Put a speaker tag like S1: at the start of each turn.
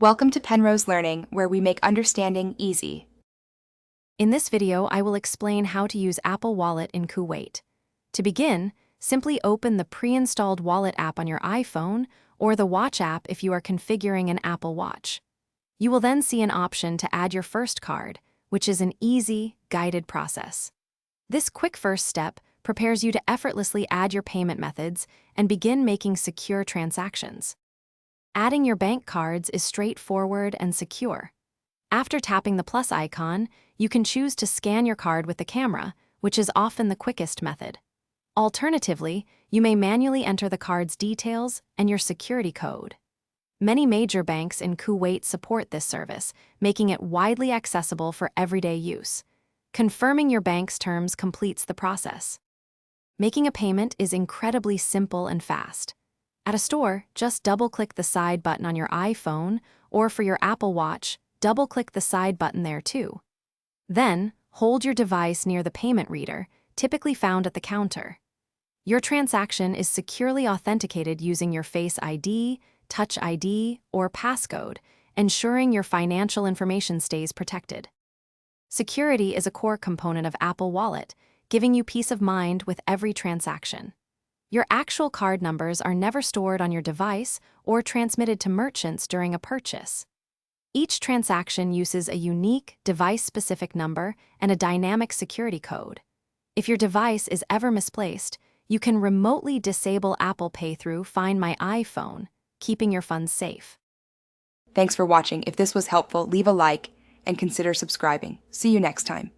S1: Welcome to Penrose Learning, where we make understanding easy.
S2: In this video, I will explain how to use Apple Wallet in Kuwait. To begin, simply open the pre-installed Wallet app on your iPhone or the Watch app if you are configuring an Apple Watch. You will then see an option to add your first card, which is an easy, guided process. This quick first step prepares you to effortlessly add your payment methods and begin making secure transactions. Adding your bank cards is straightforward and secure. After tapping the plus icon, you can choose to scan your card with the camera, which is often the quickest method. Alternatively, you may manually enter the card's details and your security code. Many major banks in Kuwait support this service, making it widely accessible for everyday use. Confirming your bank's terms completes the process. Making a payment is incredibly simple and fast. At a store, just double-click the side button on your iPhone, or for your Apple Watch, double-click the side button there too. Then, hold your device near the payment reader, typically found at the counter. Your transaction is securely authenticated using your Face ID, Touch ID, or passcode, ensuring your financial information stays protected. Security is a core component of Apple Wallet, giving you peace of mind with every transaction. Your actual card numbers are never stored on your device or transmitted to merchants during a purchase. Each transaction uses a unique, device-specific number and a dynamic security code. If your device is ever misplaced, you can remotely disable Apple Pay through Find My iPhone, keeping your funds safe.
S1: Thanks for watching. If this was helpful, leave a like and consider subscribing. See you next time.